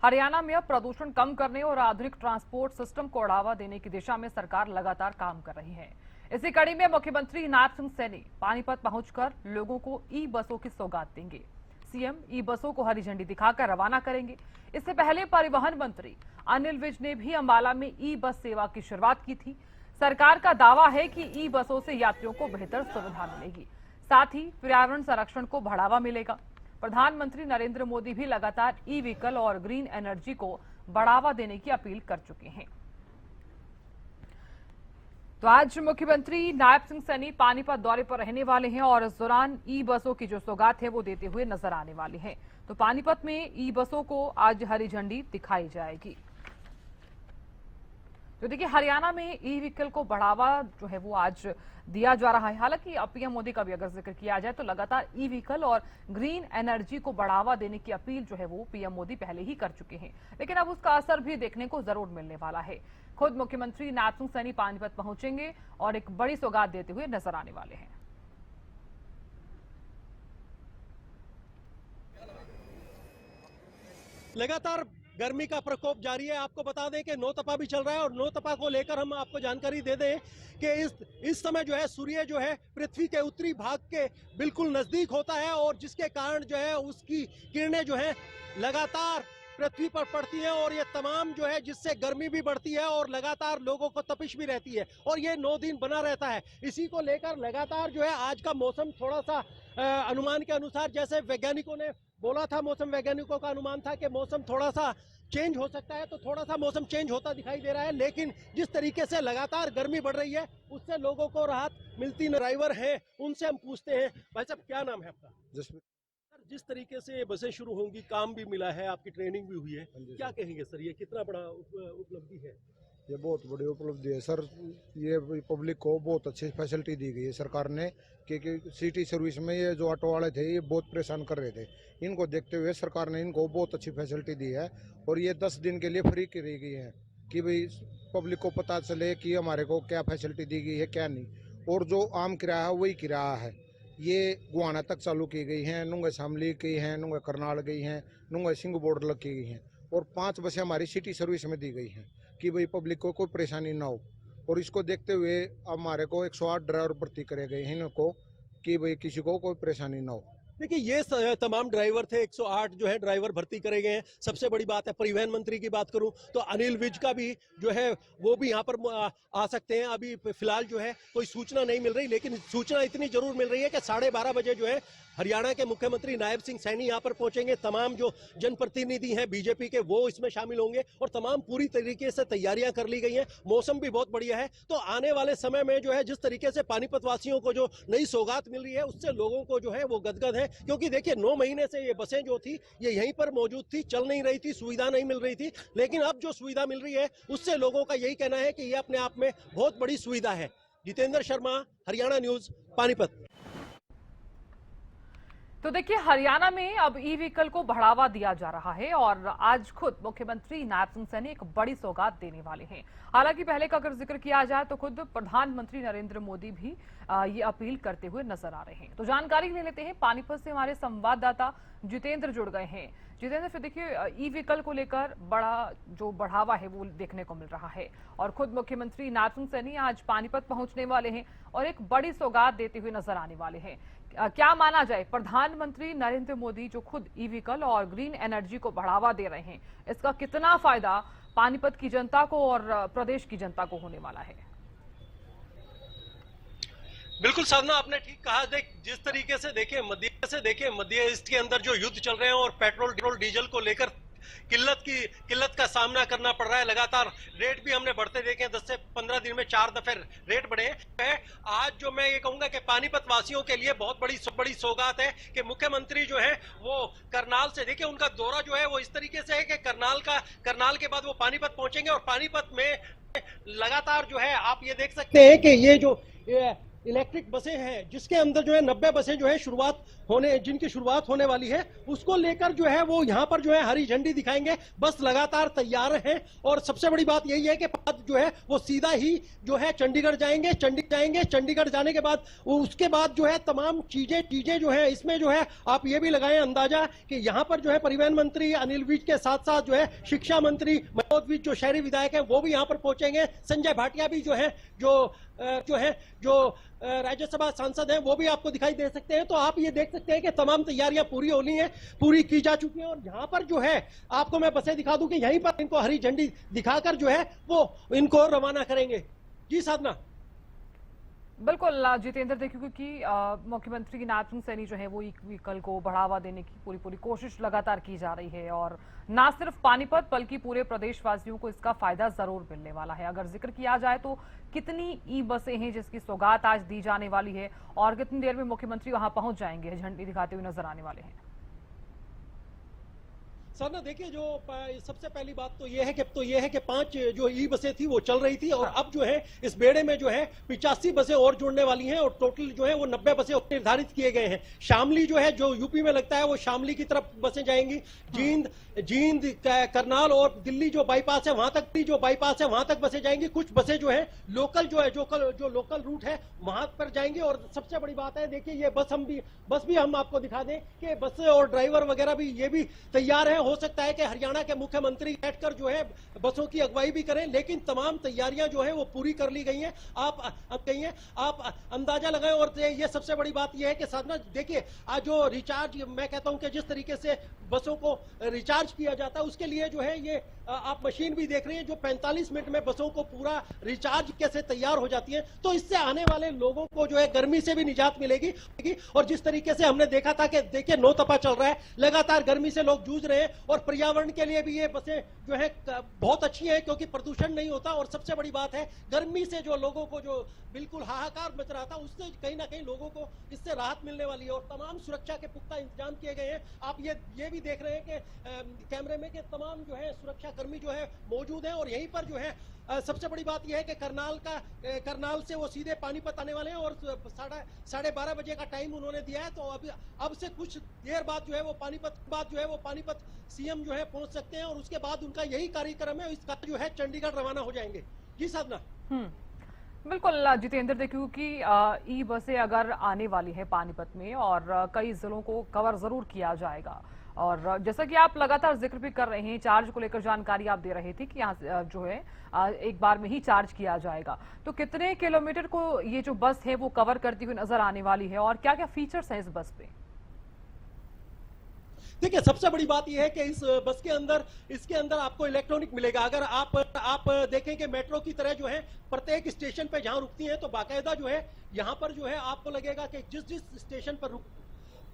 हरियाणा में अब प्रदूषण कम करने और आधुनिक ट्रांसपोर्ट सिस्टम को बढ़ावा देने की दिशा में सरकार लगातार काम कर रही है। इसी कड़ी में मुख्यमंत्री नायब सिंह सैनी पानीपत पहुंचकर लोगों को ई बसों की सौगात देंगे। सीएम ई बसों को हरी झंडी दिखाकर रवाना करेंगे। इससे पहले परिवहन मंत्री अनिल विज ने भी अंबाला में ई बस सेवा की शुरुआत की थी। सरकार का दावा है कि ई बसों से यात्रियों को बेहतर सुविधा मिलेगी, साथ ही पर्यावरण संरक्षण को बढ़ावा मिलेगा। प्रधानमंत्री नरेंद्र मोदी भी लगातार ई व्हीकल और ग्रीन एनर्जी को बढ़ावा देने की अपील कर चुके हैं। तो आज मुख्यमंत्री नायब सिंह सैनी पानीपत दौरे पर रहने वाले हैं और इस दौरान ई बसों की जो सौगात है वो देते हुए नजर आने वाले हैं। तो पानीपत में ई बसों को आज हरी झंडी दिखाई जाएगी। तो देखिए, हरियाणा में ई व्हीकल को बढ़ावा जो है वो आज दिया जा रहा है। हालांकि पीएम मोदी का भी अगर जिक्र किया जाए तो लगातार ई व्हीकल और ग्रीन एनर्जी को बढ़ावा देने की अपील जो है वो पीएम मोदी पहले ही कर चुके हैं, लेकिन अब उसका असर भी देखने को जरूर मिलने वाला है। खुद मुख्यमंत्री नायब सिंह सैनी पानीपत पहुंचेंगे और एक बड़ी सौगात देते हुए नजर आने वाले हैं। लगातार गर्मी का प्रकोप जारी है। आपको बता दें कि नौतपा भी चल रहा है और नौतपा को लेकर हम आपको जानकारी दे दें कि इस समय जो है सूर्य जो है पृथ्वी के उत्तरी भाग के बिल्कुल नजदीक होता है और जिसके कारण जो है उसकी किरणें जो है लगातार पृथ्वी पर पड़ती हैं और ये तमाम जो है जिससे गर्मी भी बढ़ती है और लगातार लोगों को तपिश भी रहती है और ये 9 दिन बना रहता है। इसी को लेकर लगातार जो है आज का मौसम थोड़ा सा अनुमान के अनुसार, जैसे वैज्ञानिकों ने बोला था, मौसम वैज्ञानिकों का अनुमान था कि मौसम थोड़ा सा चेंज हो सकता है, तो थोड़ा सा मौसम चेंज होता दिखाई दे रहा है। लेकिन जिस तरीके से लगातार गर्मी बढ़ रही है उससे लोगों को राहत मिलती। ड्राइवर है उनसे हम पूछते हैं। भाई साहब, क्या नाम है आपका? जिस तरीके से ये बसें शुरू होंगी, काम भी मिला है, आपकी ट्रेनिंग भी हुई है, क्या कहेंगे सर, ये कितना बड़ा उपलब्धि है? ये बहुत बड़ी उपलब्धि है सर। ये पब्लिक को बहुत अच्छी फैसिलिटी दी गई है सरकार ने, क्योंकि सिटी सर्विस में ये जो ऑटो वाले थे ये बहुत परेशान कर रहे थे। इनको देखते हुए सरकार ने इनको बहुत अच्छी फैसिलिटी दी है और ये 10 दिन के लिए फ्री करी गई है कि भाई पब्लिक को पता चले कि हमारे को क्या फैसिलिटी दी गई है क्या नहीं। और जो आम किराया है वही किराया है। ये गुआना तक चालू की गई हैं, नुंगे शामली की हैं, नुंगे करनाल गई हैं, नुंगे सिंह बॉर्डर लग की गई हैं और 5 बसें हमारी सिटी सर्विस में दी गई हैं कि भाई पब्लिक को कोई परेशानी ना हो। और इसको देखते हुए हमारे को 108 ड्राइवर भर्ती करे गए हैं इनको कि भाई किसी को कोई परेशानी ना हो। देखिए, ये तमाम ड्राइवर थे, 108 जो है ड्राइवर भर्ती करे गए हैं। सबसे बड़ी बात है, परिवहन मंत्री की बात करूं तो अनिल विज का भी जो है वो भी यहाँ पर आ सकते हैं। अभी फिलहाल जो है कोई सूचना नहीं मिल रही, लेकिन सूचना इतनी जरूर मिल रही है कि 12:30 बजे जो है हरियाणा के मुख्यमंत्री नायब सिंह सैनी यहाँ पर पहुंचेंगे। तमाम जो जनप्रतिनिधि हैं बीजेपी के वो इसमें शामिल होंगे और तमाम पूरी तरीके से तैयारियां कर ली गई हैं। मौसम भी बहुत बढ़िया है, तो आने वाले समय में जो है जिस तरीके से पानीपत वासियों को जो नई सौगात मिल रही है उससे लोगों को जो है वो गदगद है। क्योंकि देखिए, 9 महीने से ये बसें जो थी ये यहीं पर मौजूद थी, चल नहीं रही थी, सुविधा नहीं मिल रही थी, लेकिन अब जो सुविधा मिल रही है उससे लोगों का यही कहना है कि ये अपने आप में बहुत बड़ी सुविधा है। जितेंद्र शर्मा, हरियाणा न्यूज, पानीपत। तो देखिए, हरियाणा में अब ई व्हीकल को बढ़ावा दिया जा रहा है और आज खुद मुख्यमंत्री नायब सिंह सैनी एक बड़ी सौगात देने वाले हैं। हालांकि पहले का अगर जिक्र किया जाए तो खुद प्रधानमंत्री नरेंद्र मोदी भी ये अपील करते हुए नजर आ रहे हैं। तो जानकारी ले लेते हैं, पानीपत से हमारे संवाददाता जितेंद्र जुड़ गए हैं। जितेंद्र, फिर देखिए, ई व्हीकल को लेकर बड़ा जो बढ़ावा है वो देखने को मिल रहा है और खुद मुख्यमंत्री नायब सिंह सैनी आज पानीपत पहुंचने वाले हैं और एक बड़ी सौगात देते हुए नजर आने वाले हैं। क्या माना जाए, प्रधानमंत्री नरेंद्र मोदी जो खुद ई व्हीकल और ग्रीन एनर्जी को बढ़ावा दे रहे हैं, इसका कितना फायदा पानीपत की जनता को और प्रदेश की जनता को होने वाला है? बिल्कुल साधना, आपने ठीक कहा। जिस तरीके से देखिए मध्य ईस्ट के अंदर जो युद्ध चल रहे हैं और पेट्रोल डीजल को लेकर किल्लत का सामना करना पड़ रहा है। लगातार रेट भी हमने बढ़ते देखे, 10 से 15 दिन में 4 दफे रेट बढ़े हैं। आज जो मैं ये कहूंगा कि पानीपत वासियों के लिए बहुत बड़ी सौगात है कि मुख्यमंत्री जो है वो करनाल से, देखिए उनका दौरा जो है वो इस तरीके से है कि करनाल के बाद वो पानीपत पहुंचेंगे और पानीपत में लगातार जो है आप ये देख सकते हैं कि ये जो इलेक्ट्रिक बसें हैं जिसके अंदर जो है 90 बसें जो है शुरुआत जिनकी शुरुआत होने वाली है, उसको लेकर जो है वो यहाँ पर जो है हरी झंडी दिखाएंगे। बस लगातार तैयार हैं और सबसे बड़ी बात यही है कि जो है वो सीधा ही जो है चंडीगढ़ जाएंगे। चंडीगढ़ जाने के बाद उसके बाद जो है तमाम चीजें जो है इसमें जो है आप ये भी लगाएं अंदाजा कि यहाँ पर जो है परिवहन मंत्री अनिल विज के साथ साथ जो है शिक्षा मंत्री मनोज विज जो शहरी विधायक है वो भी यहाँ पर पहुंचेंगे। संजय भाटिया भी जो राज्यसभा सांसद हैं वो भी आपको दिखाई दे सकते हैं। तो आप ये देख सकते हैं कि तमाम तैयारियां पूरी की जा चुकी हैं और यहाँ पर जो है आपको मैं बसें दिखा दूं कि यहीं पर इनको हरी झंडी दिखाकर जो है वो इनको रवाना करेंगे। जी साधना। बिल्कुल जितेंद्र, देखिए क्योंकि मुख्यमंत्री नायब सिंह सैनी जो है वो ई व्हीकल को बढ़ावा देने की पूरी कोशिश लगातार की जा रही है और ना सिर्फ पानीपत बल्कि पूरे प्रदेशवासियों को इसका फायदा जरूर मिलने वाला है। अगर जिक्र किया जाए तो कितनी ई बसें हैं जिसकी सौगात आज दी जाने वाली है और कितनी देर में मुख्यमंत्री वहां पहुंच जाएंगे, झंडी दिखाते हुए नजर आने वाले हैं? सर ना देखिए, जो सबसे पहली बात तो ये है कि 5 जो ई बसें थी वो चल रही थी और अब जो है इस बेड़े में जो है 85 बसें और जुड़ने वाली हैं और टोटल जो है वो 90 बसें निर्धारित किए गए हैं। शामली जो है जो यूपी में लगता है वो शामली की तरफ बसें जाएंगी। जींद करनाल और दिल्ली जो बाईपास है वहां तक बसें जाएंगी। कुछ बसें जो है लोकल जो लोकल रूट है वहां पर जाएंगे। और सबसे बड़ी बात है, देखिए ये बस भी हम आपको दिखा दें कि बस और ड्राइवर वगैरह भी ये भी तैयार है। हो सकता है कि हरियाणा के मुख्यमंत्री बैठकर जो है बसों की अगुवाई भी करें, लेकिन तमाम तैयारियां जो है वो पूरी कर ली गई हैं। आप अंदाजा लगाएं। और ये सबसे बड़ी बात ये है कि साधना देखिए, आज जो रिचार्ज मैं कहता हूं कि जिस तरीके से बसों को रिचार्ज किया जाता है उसके लिए जो है ये आप मशीन भी देख रहे हैं जो 45 मिनट में बसों को पूरा रिचार्ज कैसे तैयार हो जाती है। तो इससे आने वाले लोगों को जो है गर्मी से भी निजात मिलेगी। और जिस तरीके से हमने देखा था कि देखिए नौतपा चल रहा है, लगातार गर्मी से लोग जूझ रहे हैं और पर्यावरण के लिए भी ये बसें जो है बहुत अच्छी हैं क्योंकि प्रदूषण नहीं होता। और सबसे बड़ी बात है, गर्मी से जो लोगों को जो बिल्कुल हाहाकार मच रहा था उससे कहीं ना कहीं लोगों को इससे राहत मिलने वाली है और तमाम सुरक्षा के पुख्ता इंतजाम किए गए हैं। आप ये भी देख रहे हैं कि कैमरे में कि तमाम जो है सुरक्षा कर्मी जो है मौजूद हैं। और यहीं पर जो है सबसे बड़ी बात यह है कि करनाल से वो सीधे पानीपत आने वाले हैं और 12:30 बजे का टाइम उन्होंने दिया है। तो अब से कुछ देर बाद जो है वो पानीपत सीएम जो है पहुंच सकते हैं और उसके बाद उनका यही कार्यक्रम है, इसका जो है चंडीगढ़ रवाना हो जाएंगे। जी साधना। बिल्कुल जितेंद्र, देखिए कि ई बसें अगर आने वाली है पानीपत में और कई जिलों को कवर जरूर किया जाएगा और जैसा कि आप लगातार जिक्र भी कर रहे हैं, चार्ज को लेकर जानकारी आप दे रहे थे कि यहाँ जो है एक बार में ही चार्ज किया जाएगा। तो कितने किलोमीटर को ये जो बस है वो कवर करती हुई नजर आने वाली है और क्या क्या फीचर्स हैं इस बस पे? देखिए सबसे बड़ी बात यह है कि इस बस इसके अंदर आपको इलेक्ट्रॉनिक मिलेगा। अगर आप देखें कि मेट्रो की तरह जो है प्रत्येक स्टेशन पे जहां रुकती है तो बाकायदा जो है यहाँ पर जो है आपको लगेगा कि जिस स्टेशन पर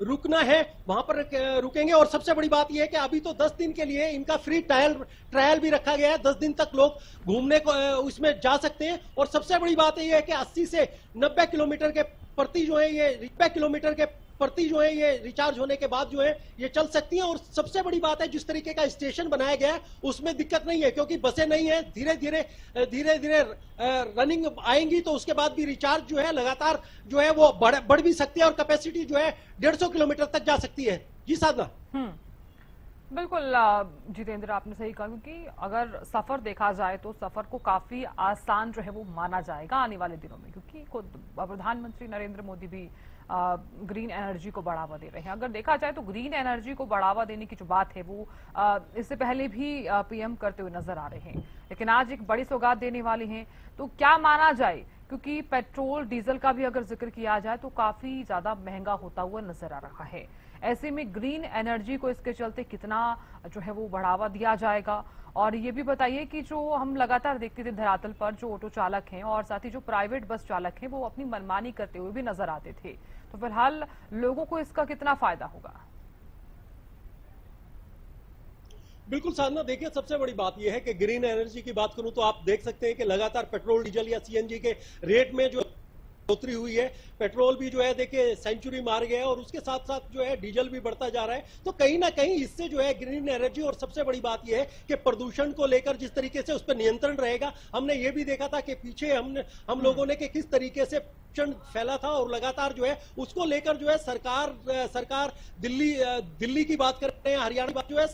रुकना है वहां पर रुकेंगे। और सबसे बड़ी बात यह है कि अभी तो 10 दिन के लिए इनका फ्री ट्रायल भी रखा गया है। 10 दिन तक लोग घूमने को उसमें जा सकते हैं। और सबसे बड़ी बात यह है कि 80 से 90 किलोमीटर के प्रति जो है ये रिचार्ज होने के बाद जो है ये चल सकती हैं। और सबसे बड़ी बात है, जिस तरीके का स्टेशन बनाया गया है उसमें दिक्कत नहीं है क्योंकि बसें नहीं है। धीरे धीरे रनिंग आएंगी तो उसके बाद भी रिचार्ज जो है लगातार जो है वो बढ़ भी सकती है और कैपेसिटी जो है 150 किलोमीटर तक जा सकती है। जी साधना। बिल्कुल जितेंद्र, आपने सही कहा क्योंकि अगर सफर देखा जाए तो सफर को काफी आसान जो है वो माना जाएगा आने वाले दिनों में, क्योंकि खुद प्रधानमंत्री नरेंद्र मोदी भी ग्रीन एनर्जी को बढ़ावा दे रहे हैं। अगर देखा जाए तो ग्रीन एनर्जी को बढ़ावा देने की जो बात है वो इससे पहले भी पीएम करते हुए नजर आ रहे हैं, लेकिन आज एक बड़ी सौगात देने वाले हैं। तो क्या माना जाए, क्योंकि पेट्रोल डीजल का भी अगर जिक्र किया जाए तो काफी ज्यादा महंगा होता हुआ नजर आ रहा है। ऐसे में ग्रीन एनर्जी को इसके चलते कितना जो है वो बढ़ावा दिया जाएगा? और ये भी बताइए कि जो हम लगातार देखते थे धरातल पर जो ऑटो चालक हैं और साथ ही जो प्राइवेट बस चालक हैं वो अपनी मनमानी करते हुए भी नजर आते थे, तो फिलहाल लोगों को इसका कितना फायदा होगा? बिल्कुल साधना, देखिए सबसे बड़ी बात यह है कि ग्रीन एनर्जी की बात करूं तो आप देख सकते हैं कि लगातार पेट्रोल डीजल या सीएनजी के रेट में जो बढ़ोतरी हुई है। पेट्रोल भी जो है देखिए सेंचुरी मार गया है और उसके साथ साथ जो है डीजल भी बढ़ता जा रहा है। तो कहीं ना कहीं इससे जो है ग्रीन एनर्जी, और सबसे बड़ी बात यह है कि प्रदूषण को लेकर जिस तरीके से उस पर नियंत्रण रहेगा। हमने ये भी देखा था कि पीछे हम लोगों ने कि किस तरीके से फैला था और लगातार जो है उसको लेकर जो है सरकार दिल्ली की बात कर रहे हैं, हरियाणा की बात जो है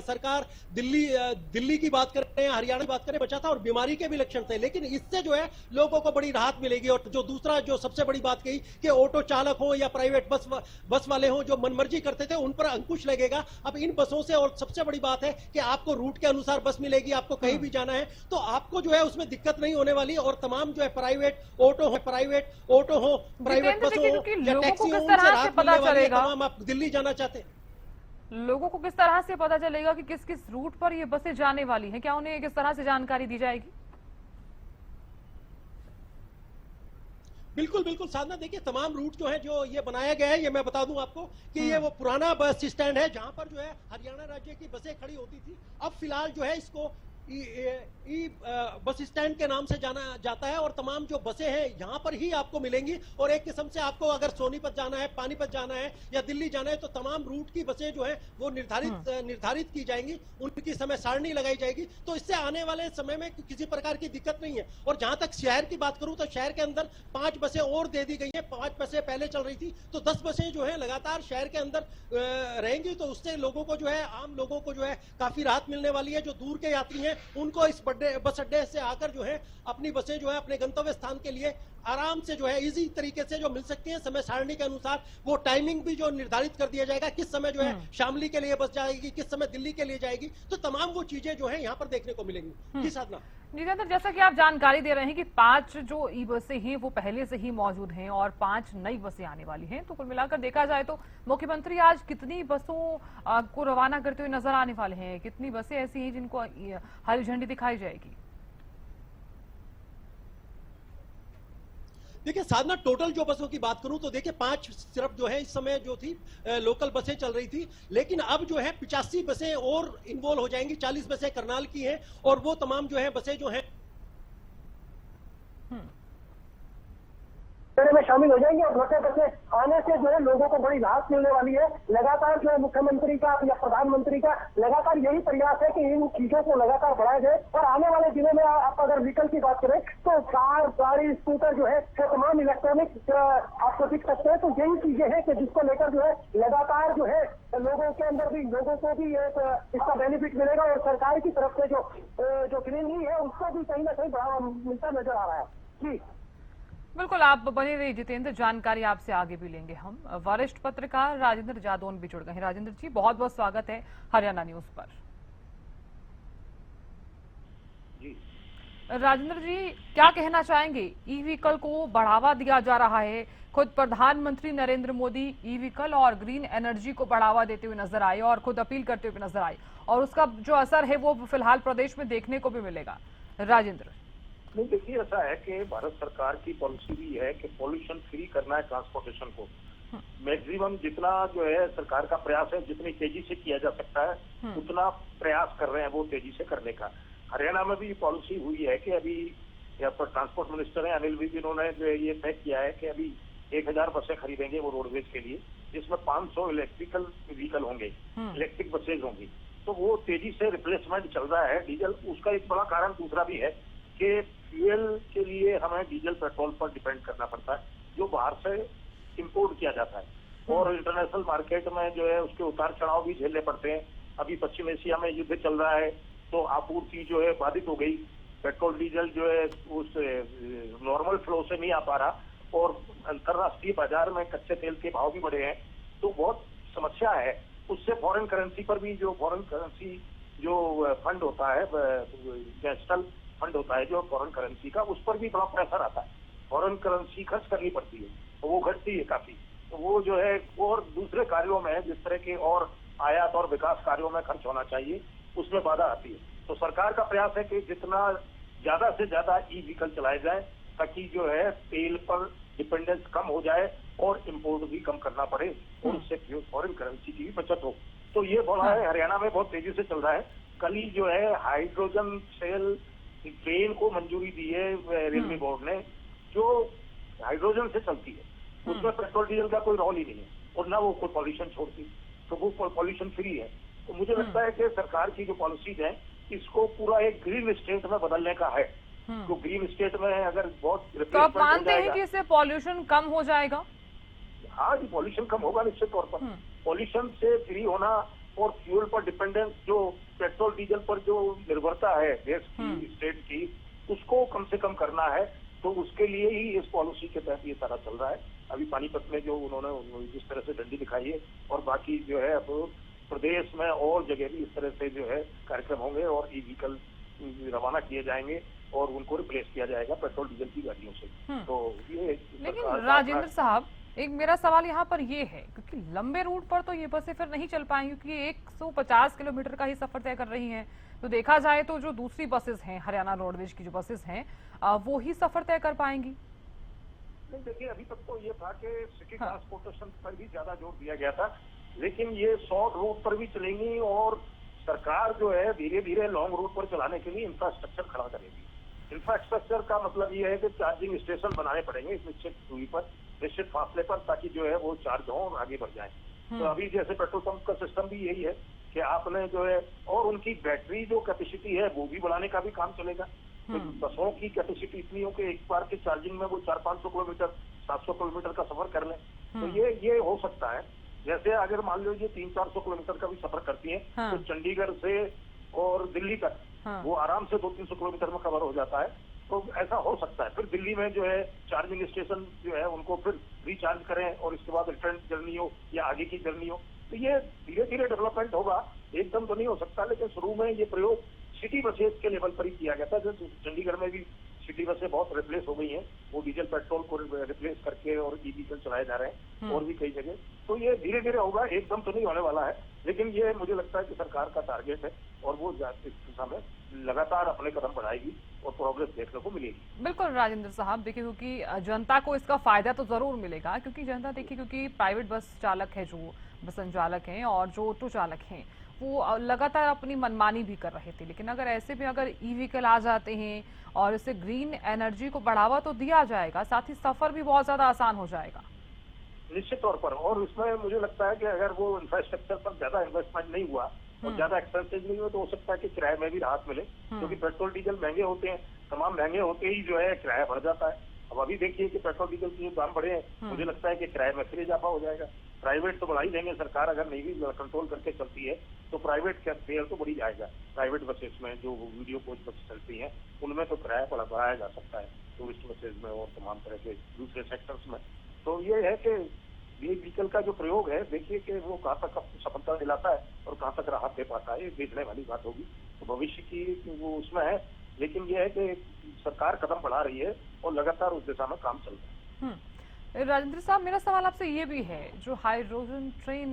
सरकार दिल्ली की बात कर रहे हैं, हरियाणा की बात करें बचा था और बीमारी के भी लक्षण थे। लेकिन इससे जो है लोगों को बड़ी राहत मिलेगी। और जो दूसरा जो सबसे बड़ी बात कही कि ऑटो चालक हो या प्राइवेट बस वाले हो जो मनमर्जी करते थे उन पर अंकुश लगेगा अब इन बसों से। और सबसे बड़ी बात है कि आपको रूट के अनुसार बस मिलेगी, आपको कहीं भी जाना है तो आपको जो है उसमें दिक्कत नहीं होने वाली। और तमाम जो है प्राइवेट ऑटो हो, प्राइवेट बस हो या टैक्सी हो, उनसे राहत मिलने वाली है। तमाम आप दिल्ली जाना चाहते हैं, लोगों को किस तरह से पता चलेगा कि किस किस रूट पर ये बसें जाने वाली हैं? क्या उन्हें किस तरह से जानकारी दी जाएगी? बिल्कुल साधना, देखिए तमाम रूट जो है जो ये बनाया गया है, ये मैं बता दूं आपको कि ये वो पुराना बस स्टैंड है जहां पर जो है हरियाणा राज्य की बसें खड़ी होती थी। अब फिलहाल जो है इसको बस स्टैंड के नाम से जाना जाता है और तमाम जो बसें हैं यहाँ पर ही आपको मिलेंगी। और एक किस्म से आपको अगर सोनीपत जाना है, पानीपत जाना है या दिल्ली जाना है तो तमाम रूट की बसें जो है वो निर्धारित की जाएंगी, उनकी समय सारणी लगाई जाएगी। तो इससे आने वाले समय में किसी प्रकार की दिक्कत नहीं है। और जहां तक शहर की बात करूं तो शहर के अंदर 5 बसें और दे दी गई हैं। 5 बसें पहले चल रही थी तो 10 बसें जो है लगातार शहर के अंदर रहेंगी। तो उससे लोगों को जो है, आम लोगों को जो है काफी राहत मिलने वाली है। जो दूर के यात्री हैं उनको इस बस अड्डे से आकर जो है अपनी बसें जो है अपने गंतव्य स्थान के लिए आराम से जो है इजी तरीके से जो मिल सकती हैं समय सारणी के अनुसार। वो टाइमिंग भी जो निर्धारित कर दिया जाएगा, किस समय जो है शामली के लिए बस जाएगी, किस समय दिल्ली के लिए जाएगी। तो तमाम वो चीजें जो है यहाँ पर देखने को मिलेंगी। जी साधना। जितेंद्र, जैसा कि आप जानकारी दे रहे हैं कि 5 जो ई बसें हैं वो पहले से ही मौजूद हैं और 5 नई बसें आने वाली हैं, तो कुल मिलाकर देखा जाए तो मुख्यमंत्री आज कितनी बसों को रवाना करते हुए नजर आने वाले हैं? कितनी बसें ऐसी हैं जिनको हरी झंडी दिखाई जाएगी? देखिए साधना, टोटल जो बसों की बात करूं तो देखिए 5 सिर्फ जो है इस समय जो थी लोकल बसें चल रही थी। लेकिन अब जो है 85 बसें और इन्वॉल्व हो जाएंगी। 40 बसें करनाल की हैं और वो तमाम जो है बसें जो हैं में शामिल हो जाएंगे। और बसें आने से जो है लोगों को बड़ी राहत मिलने वाली है। लगातार जो है मुख्यमंत्री का या प्रधानमंत्री का लगातार यही प्रयास है कि इन चीजों को लगातार बढ़ाया जाए। और आने वाले दिनों में आप अगर व्हीकल की बात करें तो कार, गाड़ी, स्कूटर जो है वो तमाम इलेक्ट्रॉनिक आपको दिख सकते हैं। तो यही चीजें हैं कि जिसको लेकर जो है लगातार जो है लोगों के अंदर भी, लोगों को भी एक इसका बेनिफिट मिलेगा। और सरकार की तरफ से जो ग्रीनरी है उसको भी कहीं ना कहीं बढ़ावा मिलता नजर आ रहा है। जी बिल्कुल, आप बने रहिए जितेंद्र, जानकारी आपसे आगे भी लेंगे हम। वरिष्ठ पत्रकार राजेंद्र जादौन भी जुड़ गए हैं। राजेंद्र जी, बहुत बहुत स्वागत है हरियाणा न्यूज पर। जी राजेंद्र जी, क्या कहना चाहेंगे? ई व्हीकल को बढ़ावा दिया जा रहा है, खुद प्रधानमंत्री नरेंद्र मोदी ई व्हीकल और ग्रीन एनर्जी को बढ़ावा देते हुए नजर आए और खुद अपील करते हुए नजर आए, और उसका जो असर है वो फिलहाल प्रदेश में देखने को भी मिलेगा। राजेंद्र, नहीं, देखिए ऐसा है कि भारत सरकार की पॉलिसी भी है कि पॉल्यूशन फ्री करना है ट्रांसपोर्टेशन को। मैक्सिमम जितना जो है सरकार का प्रयास है, जितनी तेजी से किया जा सकता है उतना प्रयास कर रहे हैं वो तेजी से करने का। हरियाणा में भी पॉलिसी हुई है कि अभी यहाँ पर ट्रांसपोर्ट मिनिस्टर है अनिल विज, इन्होंने जो ये तय किया है कि अभी 1000 बसें खरीदेंगे वो रोडवेज के लिए, जिसमें 500 इलेक्ट्रिकल व्हीकल होंगे, इलेक्ट्रिक बसेज होंगी। तो वो तेजी से रिप्लेसमेंट चल रहा है डीजल। उसका एक बड़ा कारण दूसरा भी है कि फ्यूल के लिए हमें डीजल पेट्रोल पर डिपेंड करना पड़ता है जो बाहर से इंपोर्ट किया जाता है। और इंटरनेशनल मार्केट में जो है उसके उतार चढ़ाव भी झेलने पड़ते हैं। अभी पश्चिम एशिया में युद्ध चल रहा है तो आपूर्ति जो है बाधित हो गई। पेट्रोल डीजल जो है उस नॉर्मल फ्लो से नहीं आ पा रहा और अंतरराष्ट्रीय बाजार में कच्चे तेल के भाव भी बढ़े हैं। तो बहुत समस्या है। उससे फॉरेन करेंसी पर भी, जो फॉरेन करेंसी जो फंड होता है, नेशनल फंड होता है जो फॉरेन करेंसी का, उस पर भी बड़ा प्रेशर आता है। फॉरेन करेंसी खर्च करनी पड़ती है तो वो घटती है काफी। तो वो जो है और दूसरे कार्यों में जिस तरह के और आयात और विकास कार्यों में खर्च होना चाहिए उसमें बाधा आती है। तो सरकार का प्रयास है कि जितना ज्यादा से ज्यादा ई व्हीकल चलाए जाए ताकि जो है तेल पर डिपेंडेंस कम हो जाए और इम्पोर्ट भी कम करना पड़े और उससे फॉरेन करेंसी की भी बचत हो। तो ये बड़ा है, हरियाणा में बहुत तेजी से चल रहा है। कल ही जो है हाइड्रोजन सेल ट्रेन को मंजूरी दी है रेलवे बोर्ड ने, जो हाइड्रोजन से चलती है। उसमें पेट्रोल डीजल का कोई रोल ही नहीं है और ना वो कोई पॉल्यूशन छोड़ती, तो वो पॉल्यूशन फ्री है। तो मुझे लगता है कि सरकार की जो पॉलिसीज है इसको पूरा एक ग्रीन स्टेट में बदलने का है। तो ग्रीन स्टेट में अगर बहुत तो आप replacement हो मानते हैं जाएगा- कि इससे पॉल्यूशन कम हो जाएगा? हाँ जी, पॉल्यूशन कम होगा निश्चित तौर पर। पॉल्यूशन से फ्री होना और फ्यूल पर डिपेंडेंस, जो पेट्रोल डीजल पर जो निर्भरता है देश की, स्टेट की, उसको कम से कम करना है। तो उसके लिए ही इस पॉलिसी के तहत ये सारा चल रहा है। अभी पानीपत में जो उन्होंने जिस तरह से डंडी दिखाई है, और बाकी जो है अब प्रदेश में और जगह भी इस तरह से जो है कार्यक्रम होंगे और ई व्हीकल रवाना किए जाएंगे और उनको रिप्लेस किया जाएगा पेट्रोल डीजल की गाड़ियों से। तो ये लेकिन सरकार का राजेंद्र अपना- साहब, एक मेरा सवाल यहाँ पर ये है, क्योंकि लंबे रूट पर तो ये बसें फिर नहीं चल पाएंगी, क्योंकि 150 किलोमीटर का ही सफर तय कर रही हैं। तो देखा जाए तो जो दूसरी बसेस हैं, हरियाणा रोडवेज की जो बसेस हैं, वो ही सफर तय कर पाएंगी। नहीं, देखिए अभी तक तो ये था कि सिटी हाँ। ट्रांसपोर्टेशन पर भी ज्यादा जोर दिया गया था, लेकिन ये शॉर्ट रूट पर भी चलेंगी और सरकार जो है धीरे धीरे लॉन्ग रूट पर चलाने के लिए इंफ्रास्ट्रक्चर खड़ा करेगी। इंफ्रास्ट्रक्चर का मतलब ये है कि चार्जिंग स्टेशन बनाने पड़ेंगे निश्चित दूरी पर, निश्चित फासले पर, ताकि जो है वो चार्ज हो और आगे बढ़ जाए। तो अभी जैसे पेट्रोल पंप का सिस्टम भी यही है कि आपने जो है, और उनकी बैटरी जो कैपेसिटी है वो भी बढ़ाने का भी काम चलेगा। तो बसों की कैपेसिटी इतनी हो कि एक बार की चार्जिंग में वो 400-500 किलोमीटर, 700 किलोमीटर का सफर कर लें। तो ये हो सकता है। जैसे अगर मान लीजिए 300-400 किलोमीटर का भी सफर करती है, तो चंडीगढ़ से और दिल्ली तक वो आराम से 200-300 किलोमीटर में कवर हो जाता है। तो ऐसा हो सकता है। फिर दिल्ली में जो है चार्जिंग स्टेशन जो है उनको फिर रिचार्ज करें और इसके बाद रिटर्न जर्नी हो या आगे की जर्नी हो। तो ये धीरे धीरे डेवलपमेंट होगा, एकदम तो नहीं हो सकता। लेकिन शुरू में ये प्रयोग सिटी बसेस के लेवल पर ही किया गया था। जैसे चंडीगढ़ में भी सिटी बसें बहुत रिप्लेस हो गई हैं, वो डीजल पेट्रोल को रिप्लेस करके और ई व्हीकल चलाए जा रहे हैं और भी कई जगह। तो ये धीरे धीरे होगा, एकदम तो नहीं होने वाला है। लेकिन ये मुझे लगता है कि सरकार का टारगेट है और वो इस दिशा में लगातार अपने कदम बढ़ाएगी और प्रोग्रेस देखने को मिलेगी। बिल्कुल राजेंद्र साहब, देखिए क्योंकि जनता को इसका फायदा तो जरूर मिलेगा, क्योंकि जनता देखिए, क्योंकि प्राइवेट बस चालक है, जो बस संचालक हैं और जो ऑटो चालक हैं, वो लगातार अपनी मनमानी भी कर रहे थे। लेकिन अगर ऐसे में अगर ई व्हीकल आ जाते हैं और इससे ग्रीन एनर्जी को बढ़ावा तो दिया जाएगा, साथ ही सफर भी बहुत ज्यादा आसान हो जाएगा। निश्चित तौर पर। और इसमें मुझे लगता है कि अगर वो इंफ्रास्ट्रक्चर पर ज्यादा इन्वेस्टमेंट नहीं हुआ और ज्यादा एक्सपेंसिव नहीं हुआ, तो हो सकता है कि किराए में भी राहत मिले, क्योंकि पेट्रोल डीजल महंगे होते हैं। तमाम महंगे होते ही जो है किराया बढ़ जाता है। अब अभी देखिए कि पेट्रोल डीजल के जो दाम बढ़े हैं, मुझे लगता है कि किराए में फिर इजाफा हो जाएगा। प्राइवेट तो बढ़ा ही देंगे सरकार, अगर नहीं भी कंट्रोल करके चलती है तो प्राइवेट का फेयर तो बढ़ी जाएगा। प्राइवेट बसेस में जो वीडियो कोच बसेस चलती हैं उनमें तो किराया बढ़ाया जा सकता है, टूरिस्ट बसेज में और तमाम तरह के दूसरे सेक्टर्स में। तो ये है कि ये व्हीकल का जो प्रयोग है, देखिए कि वो कहाँ तक सफलता दिलाता है और कहाँ तक राहत दे पाता है, ये देखने वाली बात होगी। तो भविष्य की वो उसमें है, लेकिन ये है कि सरकार कदम बढ़ा रही है और लगातार उस दिशा में काम चल रहा है। राजेंद्र साहब, मेरा सवाल आपसे ये भी है, जो हाइड्रोजन ट्रेन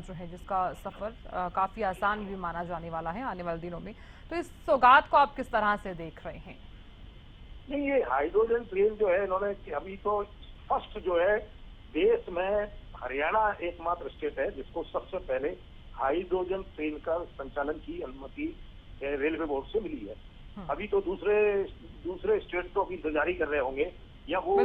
जो है, जिसका सफर काफी आसान भी माना जाने वाला है आने वाले दिनों में, तो इस सौगात को आप किस तरह से देख रहे हैं? नहीं, ये हाइड्रोजन ट्रेन जो है, इन्होंने अभी तो फर्स्ट जो है देश में हरियाणा एकमात्र स्टेट है जिसको सबसे पहले हाइड्रोजन ट्रेन का संचालन की अनुमति रेलवे बोर्ड से मिली है। अभी तो दूसरे स्टेट तो अभी इंतजारी कर रहे होंगे, या वो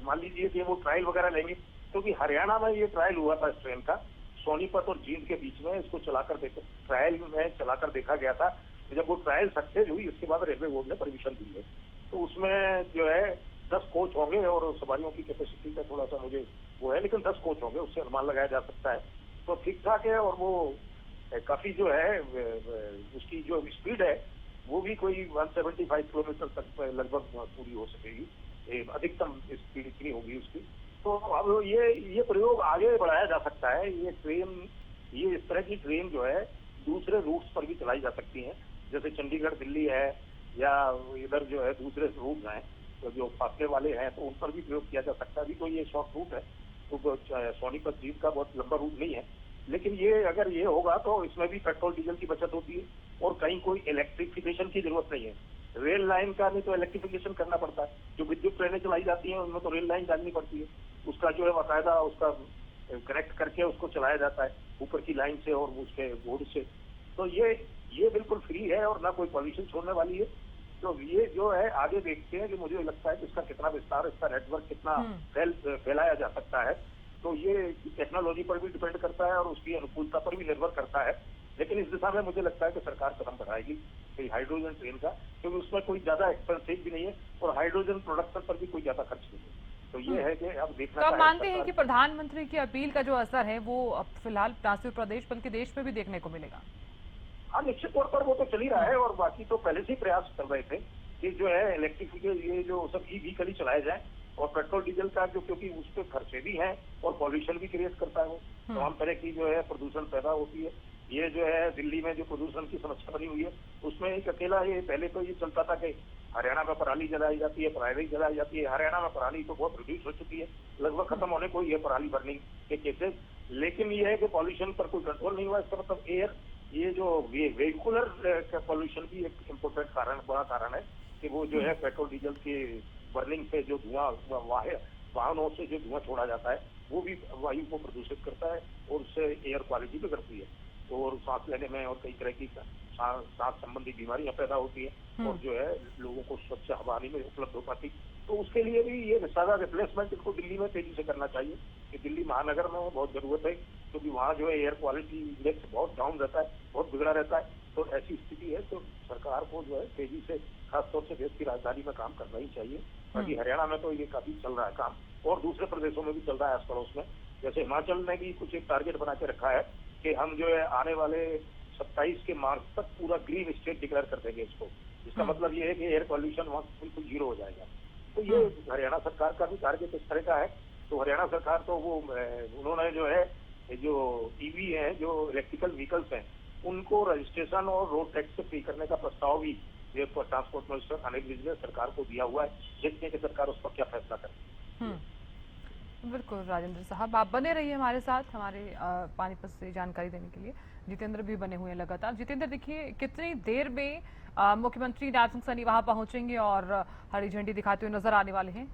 मान लीजिए कि वो ट्रायल वगैरह लेंगे, क्योंकि हरियाणा में ये ट्रायल हुआ था इस ट्रेन का, सोनीपत और जींद के बीच में। इसको ट्रायल में चलाकर देखा गया था। जब वो ट्रायल सक्सेस हुई, उसके बाद रेलवे बोर्ड ने परमिशन दी है। तो उसमें जो है 10 कोच होंगे और सवारियों की कैपेसिटी का थोड़ा सा मुझे वो है, लेकिन 10 कोच होंगे, उससे अनुमान लगाया जा सकता है। तो ठीक ठाक है। और वो काफी जो है उसकी जो स्पीड है वो भी कोई 175 किलोमीटर तक लगभग पूरी हो सकेगी, अधिकतम स्पीड इतनी होगी उसकी। तो अब ये प्रयोग आगे बढ़ाया जा सकता है। ये इस तरह की ट्रेन जो है दूसरे रूट्स पर भी चलाई जा सकती है, जैसे चंडीगढ़ दिल्ली है, या इधर जो है दूसरे रूट हैं तो जो फासले वाले हैं, तो उन पर भी प्रयोग किया जा सकता है। अभी तो ये शॉर्ट रूट है, तो सोनीपत जींद का बहुत लंबा रूट नहीं है, लेकिन ये अगर ये होगा तो इसमें भी पेट्रोल डीजल की बचत होती है और कहीं कोई इलेक्ट्रिफिकेशन की जरूरत नहीं है। रेल लाइन का नहीं तो इलेक्ट्रिफिकेशन करना पड़ता है। जो विद्युत ट्रेनें चलाई जाती हैं उनमें तो रेल लाइन डालनी पड़ती है, उसका जो है बाकायदा उसका कनेक्ट करके उसको चलाया जाता है ऊपर की लाइन से और उसके बोर्ड से। तो ये बिल्कुल फ्री है और ना कोई पॉल्यूशन छोड़ने वाली है। तो ये जो है आगे देखते हैं कि मुझे लगता है कि इसका कितना विस्तार, इसका नेटवर्क कितना फैलाया जा सकता है। तो ये टेक्नोलॉजी पर भी डिपेंड करता है और उसकी अनुकूलता पर भी निर्भर करता है। लेकिन इस दिशा में मुझे लगता है कि सरकार कदम बढ़ाएगी हाइड्रोजन ट्रेन का, क्योंकि उसमें कोई ज्यादा एक्सपेंसिव भी नहीं है और हाइड्रोजन प्रोडक्शन पर भी कोई ज्यादा खर्च नहीं है। तो ये है कि अब देखना तो आप है मानते हैं सरकार- कि प्रधानमंत्री की अपील का जो असर है वो अब फिलहाल न सिर्फ प्रदेश बल्कि देश में भी देखने को मिलेगा? हाँ, निश्चित तौर पर वो तो चल ही रहा है और बाकी तो पहले से ही प्रयास कर रहे थे कि जो है इलेक्ट्रिफिकेशन, ये जो सब ई व्हीकल ही चलाए जाए और पेट्रोल डीजल का जो, क्योंकि उस पर खर्चे भी हैं और पॉल्यूशन भी क्रिएट करता है वो, तमाम तरह की जो है प्रदूषण पैदा होती है। ये जो है दिल्ली में जो प्रदूषण की समस्या बनी हुई है उसमें एक अकेला, ये पहले तो ये चलता था कि हरियाणा में पराली जलाई जाती है, पराली जलाई जाती है। हरियाणा में पराली तो बहुत रिड्यूस हो चुकी है, लगभग खत्म होने को ही है पराली बर्निंग के केसेस, लेकिन ये है कि पॉल्यूशन पर कोई कंट्रोल नहीं हुआ। इसका मतलब एयर, ये जो वेहिकुलर पॉल्यूशन भी एक इम्पोर्टेंट कारण, बड़ा कारण है कि वो जो है पेट्रोल डीजल के बर्निंग से जो धुआं, वाहनों से जो धुआं छोड़ा जाता है वो भी वायु को प्रदूषित करता है और उससे एयर क्वालिटी बिगड़ती है और सांस लेने में और कई तरह की सांस संबंधी बीमारियां पैदा होती है और जो है लोगों को स्वच्छ हवा नहीं में उपलब्ध हो पाती। तो उसके लिए भी ये सारा रिप्लेसमेंट इनको दिल्ली में तेजी से करना चाहिए कि दिल्ली महानगर में बहुत जरूरत है, क्योंकि वहाँ जो है एयर क्वालिटी इंडेक्स बहुत डाउन रहता है, बहुत बिगड़ा रहता है। तो ऐसी स्थिति है तो सरकार को जो है तेजी से, खासतौर से देश की राजधानी में काम करना ही चाहिए। बाकी हरियाणा में तो ये काफी चल रहा है काम और दूसरे प्रदेशों में भी चल रहा है आस पड़ोस में। जैसे हिमाचल ने भी कुछ एक टारगेट बना के रखा है कि हम जो है आने वाले 27 के मार्च तक पूरा ग्रीन स्टेट डिक्लेयर कर देंगे इसको। इसका मतलब ये है कि एयर पॉल्यूशन वहाँ बिल्कुल जीरो हो जाएगा। तो ये हरियाणा सरकार का भी टारगेट इस तरह का है। तो हरियाणा सरकार तो वो उन्होंने जो है जो ईवी है, जो इलेक्ट्रिकल व्हीकल्स हैं, उनको रजिस्ट्रेशन और रोड टैक्स से फ्री करने का प्रस्ताव भी ये ट्रांसपोर्ट मिनिस्टर अनिल विज ने सरकार को दिया हुआ है। देखते हैं कि सरकार उस पर क्या फैसला करे। बिल्कुल राजेंद्र साहब, आप बने रहिए हमारे साथ, हमारे पानीपत से जानकारी देने के लिए। जितेंद्र भी बने हुए हैं लगातार। जितेंद्र, देखिए कितनी देर में मुख्यमंत्री नायब सिंह सैनी वहां पहुंचेंगे और हरी झंडी दिखाते हुए नजर आने वाले हैं?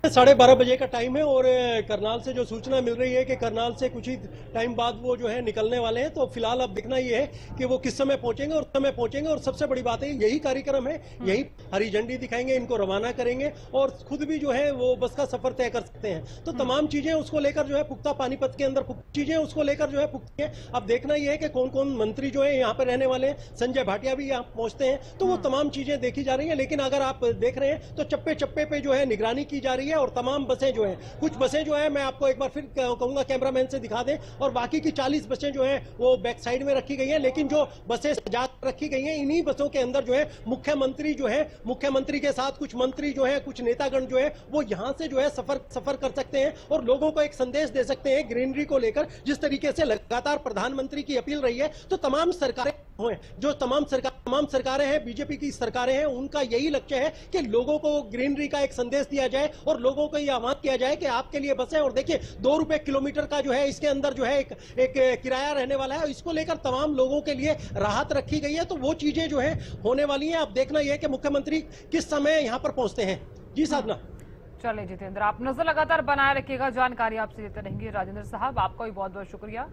12:30 बजे का टाइम है और करनाल से जो सूचना मिल रही है कि करनाल से कुछ ही टाइम बाद वो जो है निकलने वाले हैं। तो फिलहाल अब देखना ये है कि वो किस समय पहुंचेंगे और समय पहुंचेंगे। और सबसे बड़ी बात है यही कार्यक्रम है, यही हरी झंडी दिखाएंगे, इनको रवाना करेंगे और खुद भी जो है वो बस का सफर तय कर सकते हैं। तो तमाम चीजें उसको लेकर जो है पुख्ता, पानीपत के अंदर चीजें उसको लेकर जो है पुख्ती है। अब देखना ये है कि कौन कौन मंत्री जो है यहाँ पर रहने वाले हैं। संजय भाटिया भी यहाँ पहुंचते हैं, तो वो तमाम चीजें देखी जा रही है। लेकिन अगर आप देख रहे हैं तो चप्पे चप्पे पे जो है निगरानी की जा रही है और तमाम बसें जो हैं, कुछ बसें जो है मैं आपको एक बार फिर कहूंगा कैमरामैन से दिखा दें, और बाकी की 40 बसें जो हैं वो बैक साइड में रखी गई हैं। लेकिन जो बसें सजा रखी गई हैं, इन्हीं बसों के अंदर जो है मुख्यमंत्री जो है, मुख्यमंत्री के साथ कुछ मंत्री जो है, कुछ नेतागण जो है वो यहां से जो है सफर कर सकते हैं और लोगों को एक संदेश दे सकते हैं ग्रीनरी को लेकर। जिस तरीके से लगातार प्रधानमंत्री की अपील रही है, तो तमाम सरकारें जो तमाम सरकारें हैं, बीजेपी की सरकारें हैं, उनका यही लक्ष्य है कि लोगों को ग्रीनरी का एक संदेश दिया जाए और लोगों को यह आह्वान किया जाए कि आपके लिए बसें। और देखिए 2 रुपए किलोमीटर का जो है इसके अंदर जो है एक किराया रहने वाला है, इसको लेकर तमाम लोगों के लिए राहत रखी गई है। तो वो चीजें जो है होने वाली हैं। अब देखना यह है कि मुख्यमंत्री किस समय यहां पर पहुंचते हैं। जी साधना। चलिए जितेंद्र, आप नजर लगातार बनाए रखिएगा, जानकारी आपसे देते रहेंगे। राजेंद्र साहब, आपका भी बहुत बहुत शुक्रिया।